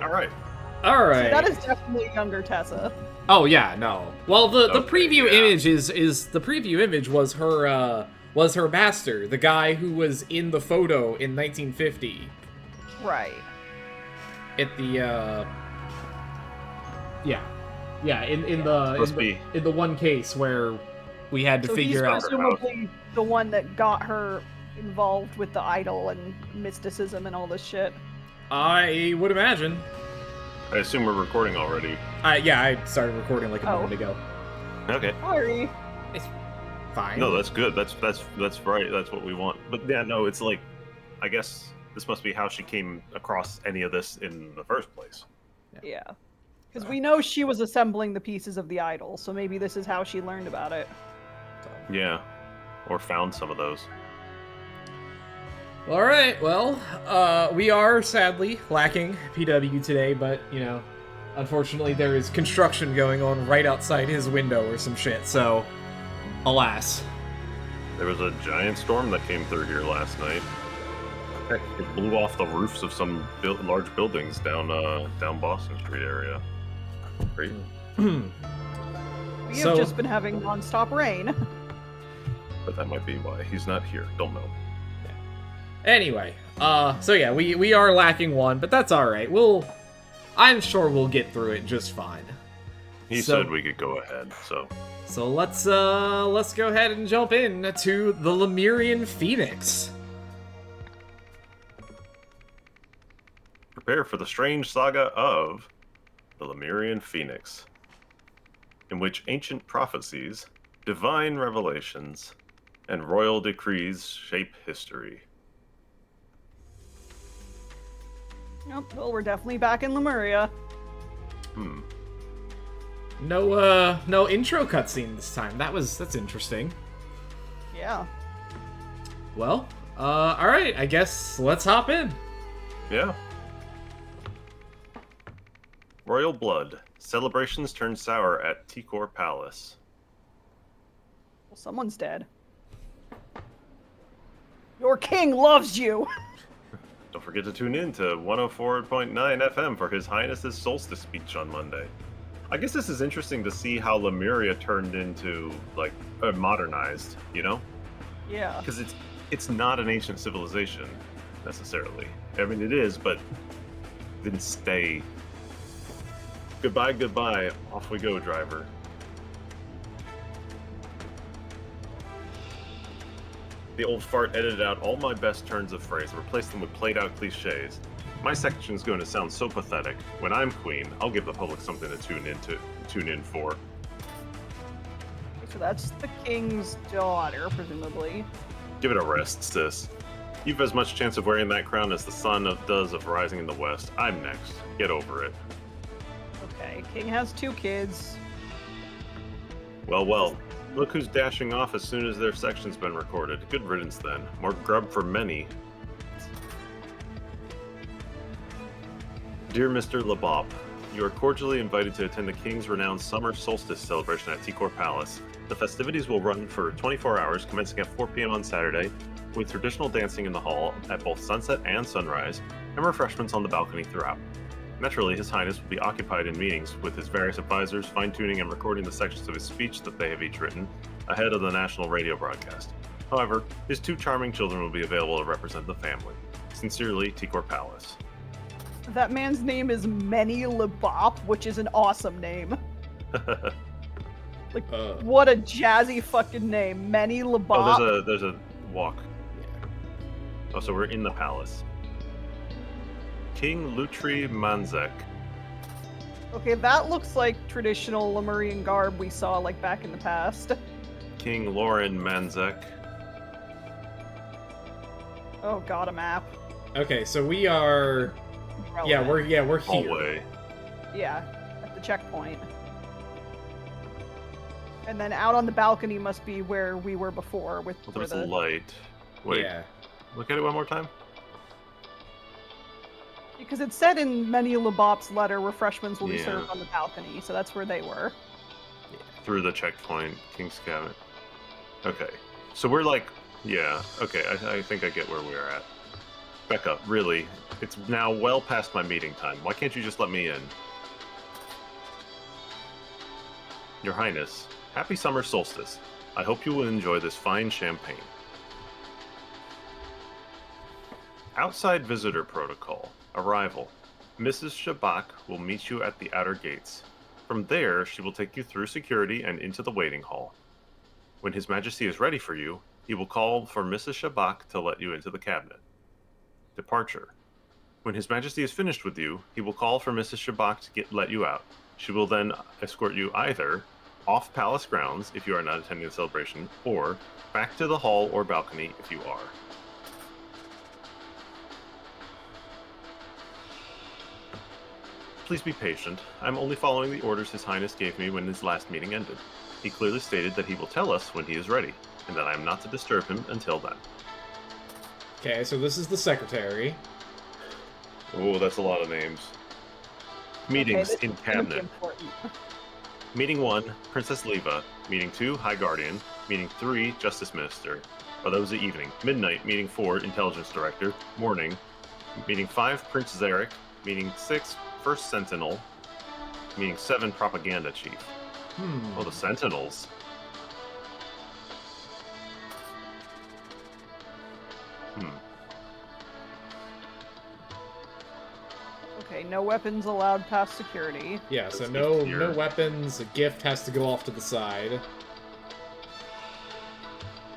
All right. All right. So that is definitely younger Tessa. Oh yeah, no. Well, the Okay, preview yeah. image is the preview image was her master, the guy who was in the photo in 1950 Right. at the in the one case where we had to So he's figure out. presumably the one that got her involved with the idol and mysticism and all this shit. I would imagine. I assume we're recording already. Yeah, I started recording like a moment ago. Okay. Sorry. It's fine. No, that's good. That's right. That's what we want. But yeah, no, it's like, I guess this must be how she came across any of this in the first place. Yeah. Because we know she was assembling the pieces of the idol, so maybe this is how she learned about it. Yeah. Or found some of those. All right, well, we are sadly lacking PW today, but, you know, unfortunately there is construction going on right outside his window or some shit, so, alas. There was a giant storm that came through here last night. Heck, it blew off the roofs of some large buildings down Boston Street area. Great. We have just been having non-stop rain. But that might be why he's not here. Don't know. Anyway, so yeah, we are lacking one, but that's alright. I'm sure we'll get through it just fine. He said we could go ahead, so. So let's go ahead and jump in to the Lemurian Phoenix. Prepare for the strange saga of the Lemurian Phoenix, in which ancient prophecies, divine revelations, and royal decrees shape history. Yep, well, we're definitely back in Lemuria. No intro cutscene this time. That's interesting. Yeah. Well, alright, I guess let's hop in. Yeah. Royal blood. Celebrations turn sour at Tikor Palace. Well, someone's dead. Your king loves you! Don't forget to tune in to 104.9 FM for His Highness's solstice speech on Monday. I guess this is interesting to see how Lemuria turned into, like, modernized, you know? Yeah. Because it's not an ancient civilization, necessarily. I mean, it is, but it didn't stay. Goodbye, goodbye. Off we go, driver. The old fart edited out all my best turns of phrase and replaced them with played-out cliches. My section's going to sound so pathetic. When I'm queen, I'll give the public something to tune in for. So that's the king's daughter, presumably. Give it a rest, sis. You've as much chance of wearing that crown as the sun does of rising in the west. I'm next. Get over it. Okay, king has 2 kids. Well. Look who's dashing off as soon as their section's been recorded. Good riddance then. More grub for many. Dear Mr. Lebop, you are cordially invited to attend the King's renowned summer solstice celebration at Tikor Palace. The festivities will run for 24 hours, commencing at 4 p.m. on Saturday, with traditional dancing in the hall at both sunset and sunrise, and refreshments on the balcony throughout. Naturally, His Highness will be occupied in meetings with his various advisors, fine-tuning and recording the sections of his speech that they have each written, ahead of the national radio broadcast. However, his 2 charming children will be available to represent the family. Sincerely, Tikor Palace. That man's name is Many Lebop, which is an awesome name. What a jazzy fucking name. Many Lebop. Oh, there's a walk. Oh, so we're in the palace. King Lutri Manzek. Okay, that looks like traditional Lemurian garb we saw, like, back in the past. King Lauren Manzek. Oh god, a map. Okay, so we are... Relevant. Yeah, we're here. Hallway. Yeah, at the checkpoint. And then out on the balcony must be where we were before with There's a light. Wait. Yeah. Look at it one more time. Because it said in Many Lebop's letter, refreshments will be served on the balcony, so that's where they were. Through the checkpoint, King's Cabin. Okay. So we're like, yeah, okay, I think I get where we're at. Becca, really, it's now well past my meeting time. Why can't you just let me in? Your Highness, happy summer solstice. I hope you will enjoy this fine champagne. Outside visitor protocol. Arrival. Mrs. Shabak will meet you at the outer gates. From there, she will take you through security and into the waiting hall. When His Majesty is ready for you, he will call for Mrs. Shabak to let you into the cabinet. Departure. When His Majesty is finished with you, he will call for Mrs. Shabak to let you out. She will then escort you either off palace grounds if you are not attending the celebration, or back to the hall or balcony if you are. Please be patient. I'm only following the orders His Highness gave me when his last meeting ended. He clearly stated that he will tell us when he is ready, and that I am not to disturb him until then. Okay, so this is the secretary. Oh, that's a lot of names. Meetings Okay, in cabinet. Meeting 1, Princess Leva. Meeting 2, High Guardian. Meeting 3, Justice Minister. Oh, that was the evening. Midnight, Meeting 4, Intelligence Director. Morning. Meeting 5, Prince Zarek. Meeting 6, First Sentinel. Meeting 7, Propaganda Chief. Oh, the Sentinels. Okay, no weapons allowed past security. Yeah, so Let's no see here. weapons. A gift has to go off to the side.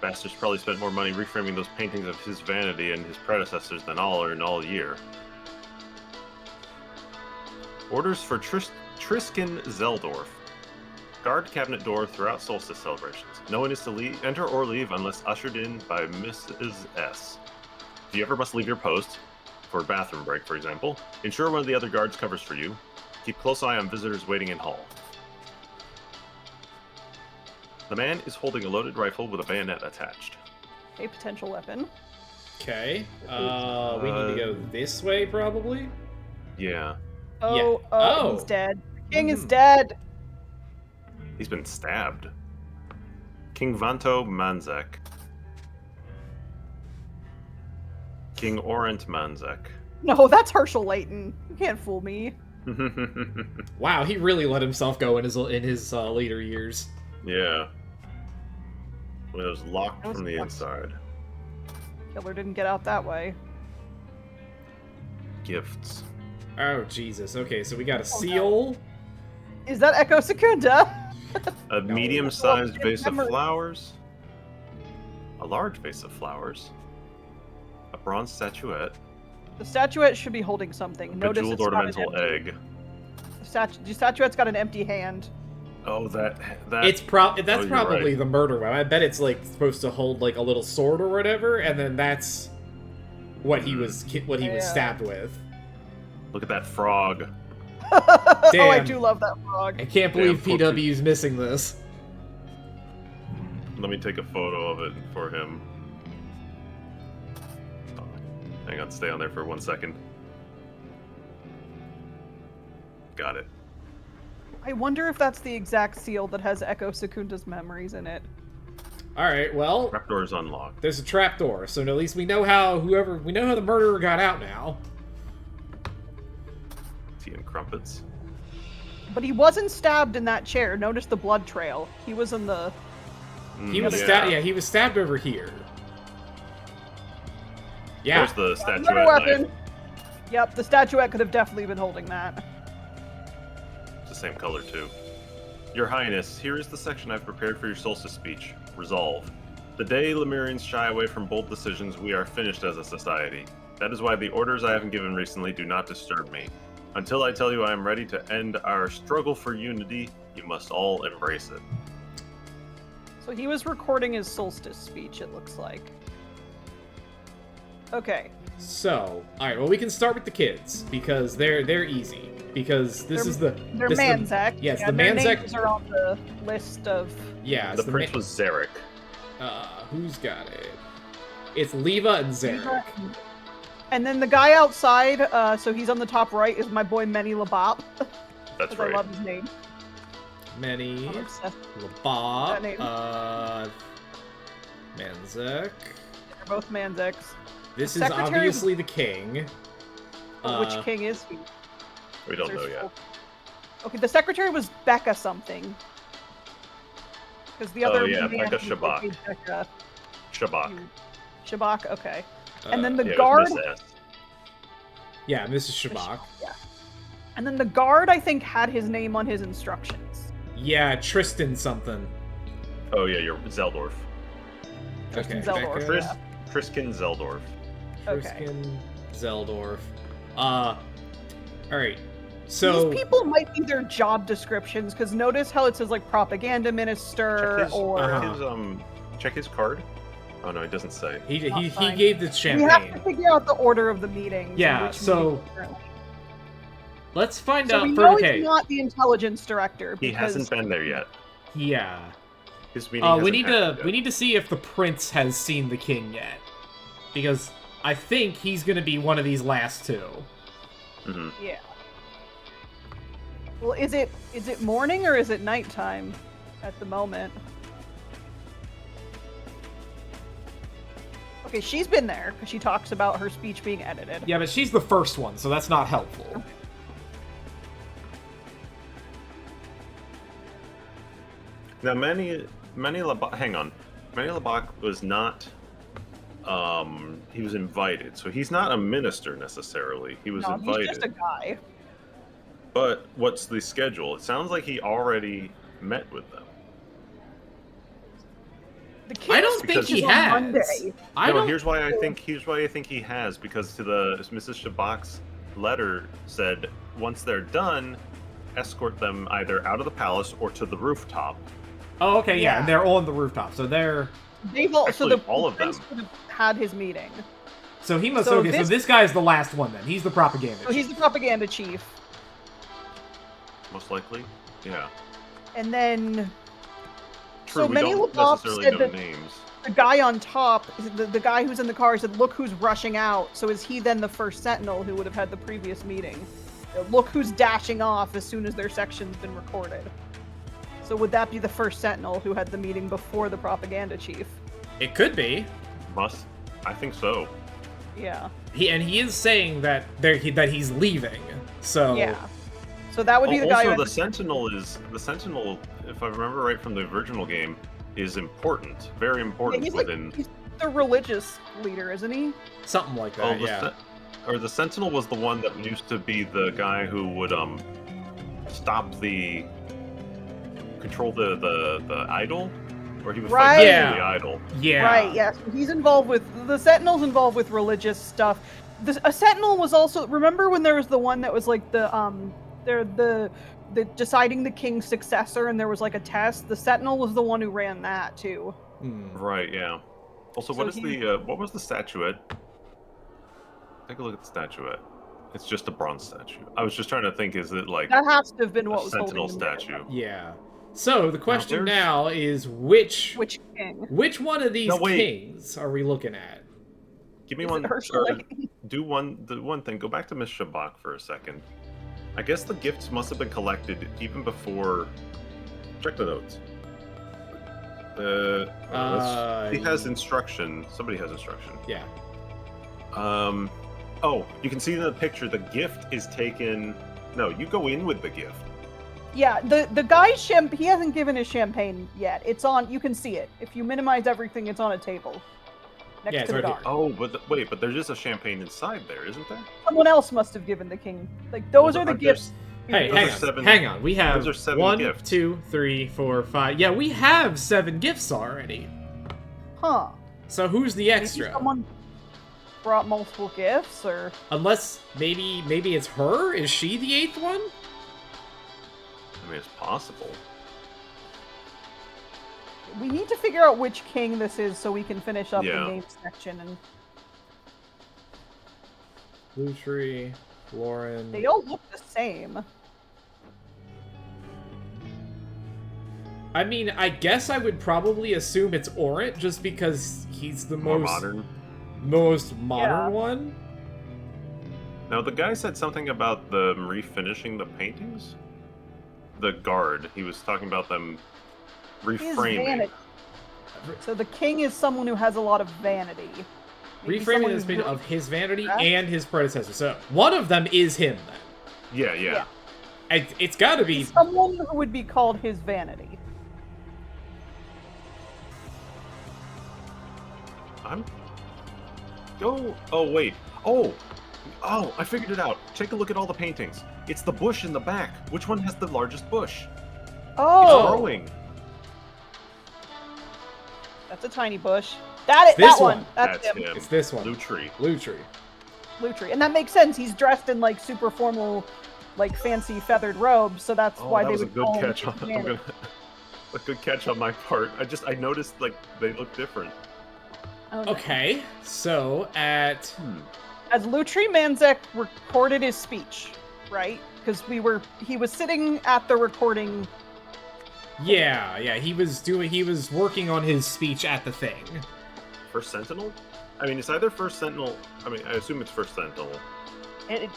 Bastards probably spent more money reframing those paintings of his vanity and his predecessors than all year. Orders for Triskin Zeldorf. Guard cabinet door throughout solstice celebrations. No one is to enter or leave unless ushered in by Mrs. S. If you ever must leave your post, for a bathroom break, for example, ensure one of the other guards covers for you. Keep close eye on visitors waiting in hall. The man is holding a loaded rifle with a bayonet attached. A potential weapon. Okay. We need to go this way, probably? Yeah, Oh, Yeah. Oh. he's dead. King is dead. he's been stabbed. King Vanto Manzek. King Orent Manzek. No, that's Herschel Layton. You can't fool me. Wow, he really let himself go in his later years. Yeah. When it was locked That was from the fucked. inside. Killer didn't get out that way. Gifts. Oh, Jesus. Okay, so we got a seal. Is that Echo Secunda? A medium-sized Well, vase of memory. flowers. A large vase of flowers. A bronze statuette. The statuette should be holding something. A Notice bejeweled it's got an ornamental empty- egg. The statuette's got an empty hand. Oh, that. That's Oh, probably you're right. the murder weapon. I bet it's like supposed to hold like a little sword or whatever, and then that's what he was Yeah. stabbed with. Look at that frog. Oh, I Damn. do love that frog. I can't Damn, believe poor PW's missing this. Let me take a photo of it for him. Oh, hang on, stay on there for 1 second. Got it. I wonder if that's the exact seal that has Echo Secunda's memories in it. All right, well, Trapdoor is unlocked. there's a trapdoor, so at least we know how the murderer got out now. Tea and crumpets. But he wasn't stabbed in that chair. Notice the blood trail. He was in the... He was he was stabbed over here. Yeah. There's the Another statuette weapon. knife. Yep, the statuette could have definitely been holding that. It's the same color, too. Your Highness, here is the section I've prepared for your solstice speech. Resolve. The day Lemurians shy away from bold decisions, we are finished as a society. That is why the orders I have given recently do not disturb me. Until I tell you I am ready to end our struggle for unity, you must all embrace it. So he was recording his solstice speech, it looks like. Okay. So, all right. Well, we can start with the kids because they're easy because this is the They're this is the- Manzek. yes, and the their Manzek. names are on the list of... Yeah, The prince was Zarek. who's got it? It's Leva and Zarek. And then the guy outside, so he's on the top right, is my boy Meni Labop. That's 'cause right. I love his name. Many, I'm obsessed. Labab, That name. Manzek. They're both Manzeks. This is Secretary- obviously the king. Which king is he? We don't know yet. Okay, the secretary was Becca something. Because the other yeah, man Becca was like, Shabak. "Hey, Becca." Shabak. Shabak, okay. And then the Yeah, it guard. was Miss S. Yeah, Mrs. Shabak. Yeah. And then the guard, I think, had his name on his instructions. Yeah, Tristan something. Oh yeah, you're Zeldorf. Tristan Okay, Zeldorf. Becca. Yeah. Triskin Zeldorf. Okay. Tristan Zeldorf. Alright. So These people might be their job descriptions, because notice how it says like propaganda minister Check his card. Oh no, it doesn't say. he fine. gave the We have champagne. to figure out the order of the meetings. and Yeah, which so- meetings currently. Let's find So out we for know okay. he's not the intelligence director. He Because hasn't been there yet. Yeah. His meeting. We hasn't need happened to yet. we need to see if the prince has seen the king yet. Because I think he's gonna be one of these last two. Mhm. Yeah. Well, is it morning or is it nighttime at the moment? Okay, she's been there because she talks about her speech being edited. Yeah, but she's the first one, so that's not helpful. Now, Manny Labak. Hang on, Manny Labak was not. He was invited, so he's not a minister necessarily. He was No, invited. he's just a guy. But what's the schedule? It sounds like he already met with them. The I don't king's think speech he is on has. Monday. I No, don't. here's why I think he has, because to the Mrs. Shabak's letter said once they're done, escort them either out of the palace or to the rooftop. Oh, okay, yeah, Yeah. and they're all in the rooftop, so they're. They've all, so Actually, the all of prince them. would have had his meeting. So he must. So okay, so this guy's the last one then. He's the propaganda. So he's the propaganda chief. Most likely, yeah. And then True, So we Manny don't Labak necessarily said know that- names. the guy on top, the guy who's in the car said, "Look who's rushing out." So is he then the first sentinel who would have had the previous meeting? Look who's dashing off as soon as their section's been recorded. So would that be the first sentinel who had the meeting before the propaganda chief? It could be. I think so. Yeah. He is saying that that he's leaving. So Yeah. So that would be the guy who Also, had the Sentinel, if I remember right from the original game, is important, very Yeah, important he's like within. he's the religious leader, isn't he? something like Oh, that. Yeah. The Sentinel was the one that used to be the guy who would stop the control the idol, or he would Right. fight Yeah. the idol. Yeah. Right, yes. He's involved with the Sentinel's involved with religious stuff. A Sentinel was also, remember when there was the one that was like the deciding the king's successor and there was like a test? The Sentinel was the one who ran that too. Hmm. Right. Yeah. Also, So what was the statuette? Take a look at the statuette. It's just a bronze statue. I was just trying to think, is it like That has to have been a what was Sentinel holding him there. statue? Yeah. So the question there's- now is which Which king? one of these No, wait. kings are we looking at? Give me Is one. it Herschel? Do the one thing. Go back to Miss Shabak for a second. I guess the gifts must have been collected even before. Check the notes. He has instruction. Somebody has instruction. Yeah. Oh, you can see in the picture the gift is taken. No, you go in with the gift. Yeah, the guy's he hasn't given his champagne yet. It's on, you can see it. If you minimize everything, it's on a table. Next Yeah, to it's the right guard. here. Oh, but there's just a champagne inside there, isn't there? Someone else must have given the king. Like, those Well, are the there's- gifts. Hey, Those hang are on. seven- Hang on. We have those are seven 1, gifts. 2, 3, 4, 5. Yeah, we have 7 gifts already. Huh. So who's the Maybe extra? someone brought multiple gifts, or... Unless maybe it's her? Is she the 8th one? I mean, it's possible. We need to figure out which king this is so we can finish up Yeah. the name section. And Lutri, Lauren. they all look the same. I mean, I guess I would probably assume it's Orant just because he's the More most modern. Yeah. one. Now, the guy said something about them refinishing the paintings. The guard, he was talking about them His reframing. vanity. So the king is someone who has a lot of vanity. Maybe Reframing someone has who's been really of his vanity fast. and his predecessor. So one of them is him then. Yeah. Yeah. It's got to be. Someone who would be called his vanity. I'm. Go. Oh wait. Oh. I figured it out. Take a look at all the paintings. It's the bush in the back. Which one has the largest bush? It's Oh, growing. that's a tiny bush. That This one. one. That's him. It's this one. Lutri. Lutri. And that makes sense. He's dressed in like super formal, like fancy feathered robes, so that's why that they was a would good call him catch. his I'm vanity. gonna. A good catch on my part. I noticed like they look different. Oh, no. Okay, so at As Lutri Manzek recorded his speech, right? Because he was sitting at the recording. yeah, he was working on his speech at the thing. First Sentinel? I mean, it's either First Sentinel. I mean, I assume it's First Sentinel.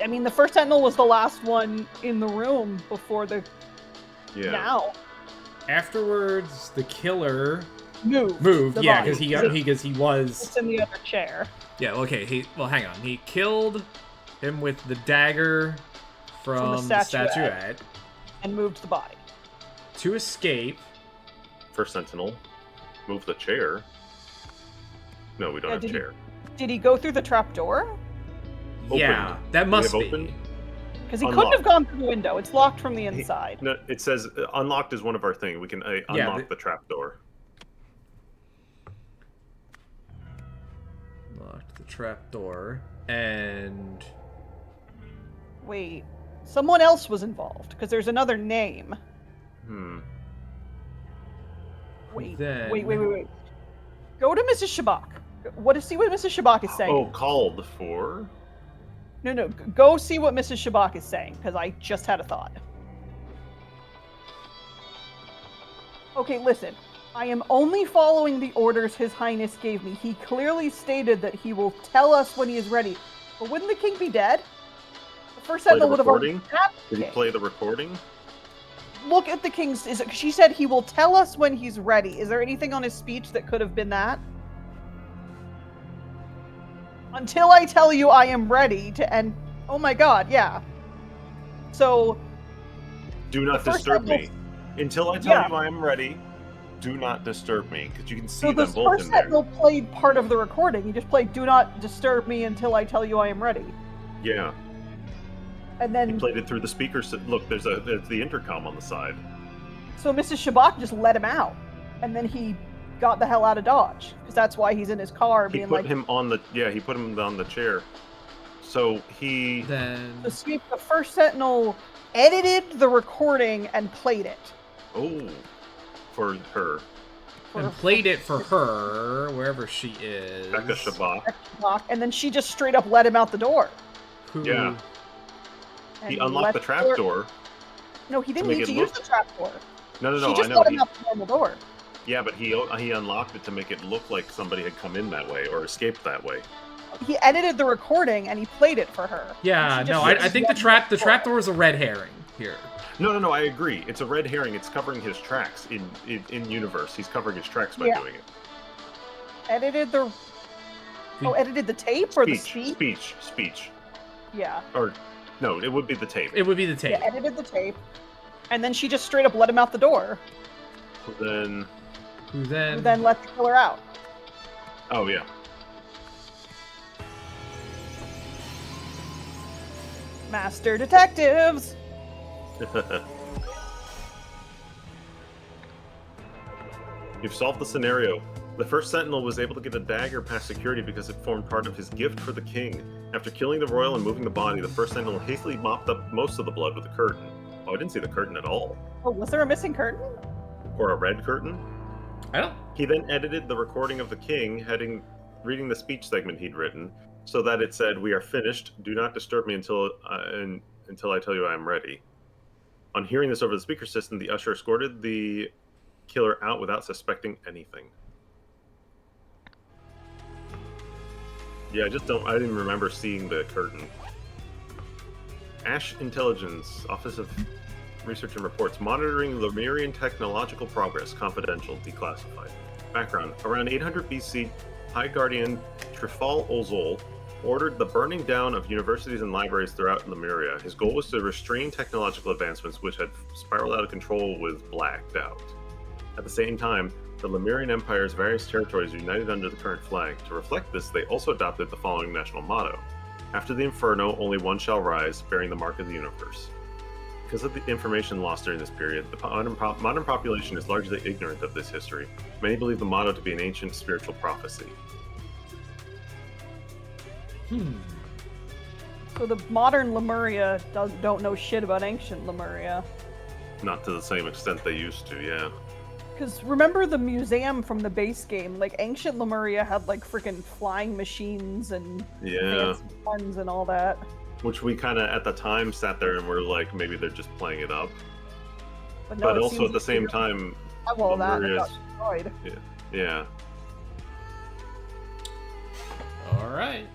I mean, the first Sentinel was the last one in the room before the Yeah. now Afterwards, the killer moved. moved. the Yeah, body. because he was. It's in the other chair. Yeah, okay. Hang on. He killed him with the dagger from the statuette And moved the body. to escape. First Sentinel. Move the chair. No, we don't have did chair. Did he go through the trap door? Yeah, Opened. that must We be. have opened? Because he couldn't have gone through the window. It's locked from the inside. No, it says unlocked is one of our things. We can unlock the trap door. Locked the trap door and. Wait, someone else was involved because there's another name. Wait. Go to Mrs. Shabak. See what Mrs. Shabak is saying. Oh, called for? No. Go see what Mrs. Shabak is saying, because I just had a thought. Okay, listen. I am only following the orders His Highness gave me. He clearly stated that he will tell us when he is ready. But wouldn't the king be dead? The first Play the sentinel would have already recording? had the Did he king. play the recording? Look at the king's. She said he will tell us when he's ready. Is there anything on his speech that could have been that? Until I tell you I am ready to end. Oh my god, yeah. So. Do not the first disturb me. sentinel- Until I tell you I am ready, do not disturb me. Because you can see So the them both first in there. sentinel played part of the recording. He just played "Do not disturb me until I tell you I am ready," Yeah. and He then played it through the speakers. Look, there's the intercom on the side. so Mrs. Shabak just let him out, and then he got the hell out of Dodge because that's why he's in his car He being put like, him on the he put him on the chair. So he Then. "The first sentinel edited the recording and played it." for her. And played it for her, wherever she is. Becca Shabak. And then she just straight up let him out the door. Who, Yeah. And He unlocked let the trap door. No, he didn't make need it to use look- the trap door. No, She I just know. let him out the normal door. Yeah, but he unlocked it to make it look like somebody had come in that way or escaped that way. He edited the recording and he played it for her. Yeah, And she no, just I think the trap door is a red herring here. No, I agree. It's a red herring. It's covering his tracks in universe. He's covering his tracks by doing it. Edited the. Edited the tape or the speech? Speech. Yeah. Or no, it would be the tape. It would be the tape. Yeah, edited the tape, and then she just straight up let him out the door. Who then Who Who then let the killer out. Oh yeah. Master detectives. You've solved the scenario. The first sentinel was able to get a dagger past security because it formed part of his gift for the king. After killing the royal and moving the body, the first sentinel hastily mopped up most of the blood with a curtain. Oh, I didn't see the curtain at all. Oh, was there a missing curtain? Or a red curtain? I don't. He then edited the recording of the king, reading the speech segment he'd written, so that it said, "We are finished. Do not disturb me until I tell you I am ready." On hearing this over the speaker system, the usher escorted the killer out without suspecting anything. Yeah, I didn't remember seeing the curtain. Ash Intelligence, Office of Research and Reports, monitoring Lemurian technological progress, confidential, declassified. Background: around 800 BC, High Guardian Trifal Ozol ordered the burning down of universities and libraries throughout Lemuria. His goal was to restrain technological advancements which had spiraled out of control with blacked out. At the same time, the Lemurian Empire's various territories united under the current flag. To reflect this, they also adopted the following national motto: After the Inferno, only one shall rise, bearing the mark of the universe. Because of the information lost during this period, the modern population is largely ignorant of this history. Many believe the motto to be an ancient spiritual prophecy. So the modern Lemuria don't know shit about ancient Lemuria. Not to the same extent they used to, yeah. Because remember the museum from the base game? Like, ancient Lemuria had, like, freaking flying machines and fancy guns and all that. Which we kind of, at the time, sat there and were like, maybe they're just playing it up. No, But it also, seems at the like same they time, have all that and it got Lemuria's... destroyed. Yeah. All right.